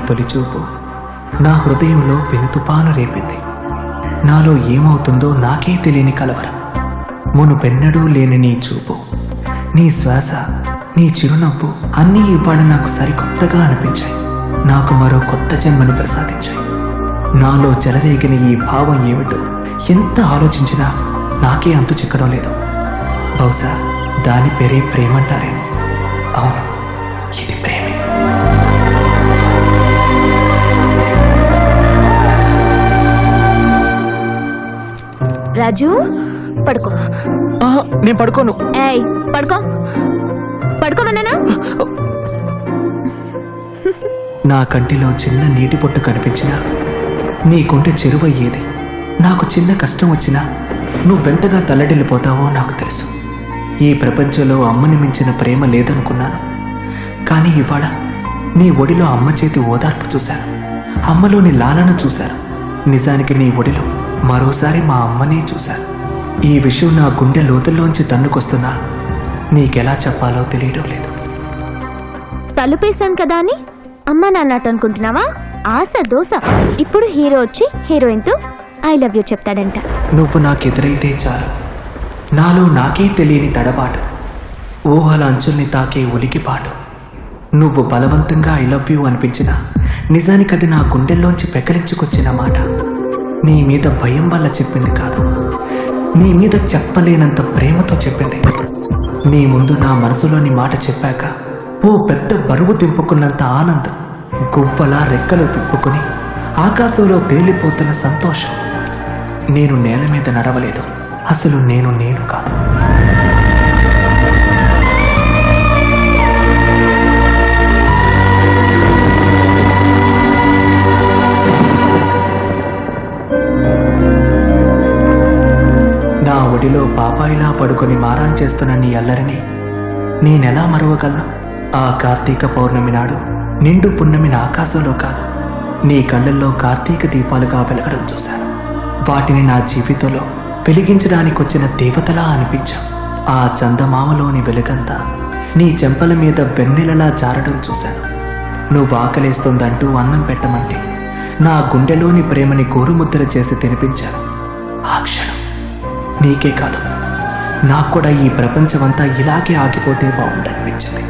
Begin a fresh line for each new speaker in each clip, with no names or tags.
తొలిచూపు నా హృదయంలో పెనుతుపాను రేపింది. నాలో ఏమవుతుందో నాకే తెలియని కలవరం. మునుపెన్నడూ లేని నీ చూపు, నీ శ్వాస, నీ చిరునవ్వు అన్నీ ఇవాళ నాకు సరికొత్తగా అనిపించాయి. నాకు మరో కొత్త జన్మను ప్రసాదించాయి. నాలో చెలరేగిన ఈ భావం ఏమిటో ఎంత ఆలోచించినా నాకే అంతు చిక్కడం లేదు. బహుశా దాని పేరే ప్రేమంటారేమో. అవును, ఇది ప్రేమే.
రాజు, పడుకో.
నేను పడుకోను.
ఏయ్, పడుకో. పడుకోమన్నానా?
నా కంటిలో చిన్న నీటి పొట్టు కనిపించినా నీకుంటే చెరువయ్యేది. నాకు చిన్న కష్టం వచ్చినా నువ్వెంతగా తల్లడిల్లిపోతావో నాకు తెలుసు. ఈ ప్రపంచంలో అమ్మని మించిన ప్రేమ లేదనుకున్నాను. కానీ ఇవాళ నీ ఒడిలో అమ్మ చేతి ఓదార్పు చూశాను. అమ్మలోని లాలన చూశాను. నిజానికి నీ ఒడిలో మరోసారి మా అమ్మనే చూశాను. ఈ విషయం నా గుండె లోతుల్లోంచి తన్నుకొస్తున్నా నీకెలా చెప్పాలో తెలియడం లేదు.
తలుపేశాం కదా అని అమ్మా నాన్నట అనుకుంటున్నావా? ఆశ దోశ. ఇప్పుడు హీరో వచ్చి హీరోయిన్తో ఐ లవ్ యూ చెప్తాడంట.
నువ్వు నాకెదురైతే చాలు, నాలో నాకే తెలియని తడబాటు, ఊహల అంచుల్ని తాకే ఉలికిపాటు. నువ్వు బలవంతంగా ఐ లవ్ యూ అనిపించినా నిజానికి అది నా గుండెల్లోంచి పెకరించుకొచ్చిన మాట. నీ మీద భయం వల్ల చెప్పింది కాదు, నీ మీద చెప్పలేనంత ప్రేమతో చెప్పింది. నీ ముందు నా మనసులోని మాట చెప్పాక ఓ పెద్ద బరువు దింపుకున్నంత ఆనందం, గువ్వలా రెక్కలు తిప్పుకుని ఆకాశంలో తేలిపోతున్న సంతోషం. నేను నేల మీద నడవలేదు, అసలు నేను కాదు. నా ఒడిలో పాపాయిలా పడుకొని మారాన్ చేస్తున్న నీ అల్లరిని నేనెలా మరువగలను? ఆ కార్తీక పౌర్ణమి నాడు నిండు పున్నమిన ఆకాశంలో కాదు, నీ కళ్ళల్లో కార్తీక దీపాలుగా వెలగడం చూశాను. వాటిని నా జీవితంలో వెలిగించడానికి వచ్చిన దేవతలా అనిపించాం. ఆ చందమామలోని వెలుగంతా నీ చెంపల మీద వెన్నెలలా జారడం చూశాను. నువ్వు ఆకలేస్తుందంటూ అన్నం పెట్టమంటే నా గుండెలోని ప్రేమని గోరుముద్దర చేసి తినిపించాను. ఆ క్షణం నీకే కాదు, నాకు కూడా ఈ ప్రపంచమంతా ఇలాగే ఆగిపోతే బాగుండనిపించింది.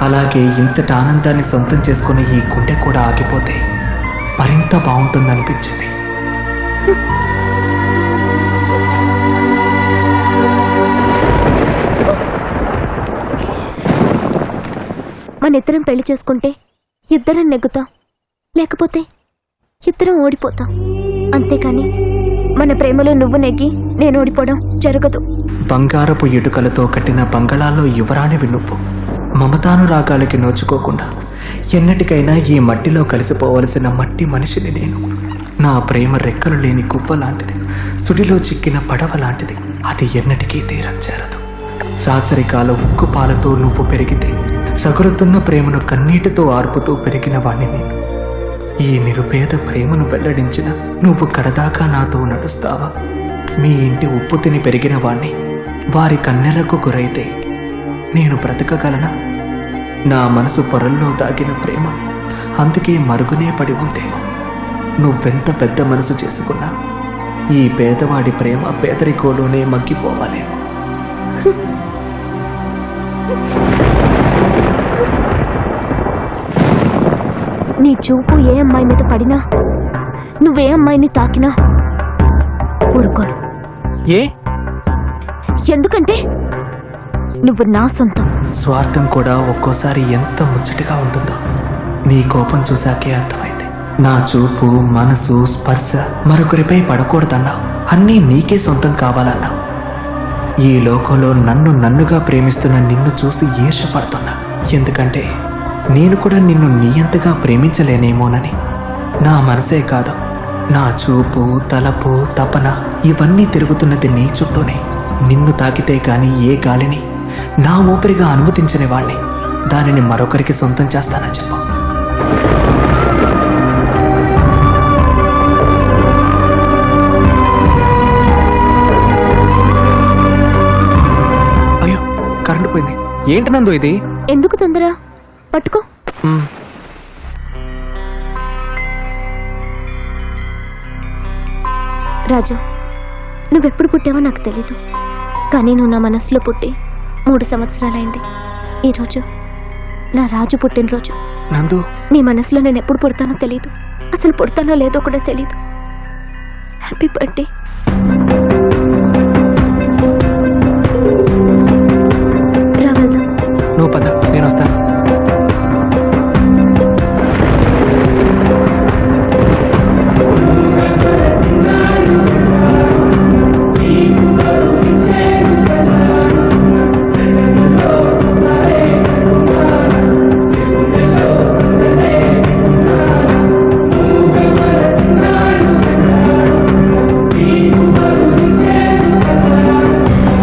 అలాగే ఇంతటి ఆనందాన్ని సొంతం చేసుకుని ఈ గుండె కూడా ఆగిపోతే మరింత బాగుంటుందనిపించింది.
మనిద్దరం పెళ్లి చేసుకుంటే ఇద్దరం నెగ్గుతాం, లేకపోతే ఇద్దరం ఓడిపోతాం. అంతేకాని మన ప్రేమలో నువ్వు నెగ్గి నేను ఓడిపోవడం జరగదు.
బంగారపు ఇటుకలతో కట్టిన బంగళాల్లో యువరాణివి నువ్వు. మమతానురాగాలకి నోచుకోకుండా ఎన్నటికైనా ఈ మట్టిలో కలిసిపోవలసిన మట్టి మనిషిని నేను. నా ప్రేమ రెక్కలు లేని కుప్ప లాంటిది, సుడిలో చిక్కిన పడవ లాంటిది. అది ఎన్నటికీ తీరం చేరదు. రాచరికాల ఉక్కు పాలతో నువ్వు పెరిగితే రగులుతున్న ప్రేమను కన్నీటితో ఆర్పుతూ పెరిగిన వాణ్ణి నేను. ఈ నిరుపేద ప్రేమను వెల్లడించిన నువ్వు కడదాకా నాతో నడుస్తావా? మీ ఇంటి ఉప్పు తిని పెరిగిన వాణ్ణి వారి కన్నెలకు గురైతే నేను బ్రతకగలనా? నా మనసు పొరల్లో దాగిన ప్రేమ అందుకే మరుగునే పడి ఉందేమో. నువ్వెంత పెద్ద మనసు చేసుకున్నా ఈ పేదవాడి ప్రేమ పేదరికోలోనే మగ్గిపోవాలేమో.
నీ చూపు ఏ అమ్మాయి మీద పడినా, నువ్వే అమ్మాయిని తాకినా ఊరుకోను.
ఏ?
ఎందుకంటే నువ్వు నా సొంతం.
స్వార్థం కూడా ఒక్కోసారి ఎంత ముచ్చటగా ఉంటుందో నీ కోపం చూశాకే అర్థమైంది. నా చూపు, మనసు, స్పర్శ మరొకరిపై పడకూడదన్నావు. అన్నీ నీకే సొంతం కావాలన్నావు. ఈ లోకంలో నన్నుగా ప్రేమిస్తున్న నిన్ను చూసి ఈర్ష్యపడుతున్నా. ఎందుకంటే నేను కూడా నిన్ను నీ అంతగా ప్రేమించలేనేమోనని. నా మనసే కాదు, నా చూపు, తలపు, తపన ఇవన్నీ తిరుగుతున్నది నీ చుట్టూనే. నిన్ను తాకితే కానీ ఏ గాలిని నా ఊపిరిగా అనుమతించని వాణ్ణి దానిని మరొకరికి సొంతం చేస్తానని చెప్పు. అయ్యో, కరెంటు పోయింది. ఏంటి నందు ఇది?
ఎందుకు తొందర? పట్టుకో. రాజు, నువ్వెప్పుడు పుట్టావో నాకు తెలీదు, కానీ నువ్వు నా మనసులో పుట్టి 3 సంవత్సరాలైంది. ఈరోజు నా రాజు పుట్టినరోజు.
నందు,
నీ మనసులో నేను ఎప్పుడు పుడతానో తెలీదు, అసలు పుడతానో లేదో కూడా తెలీదు. Happy birthday.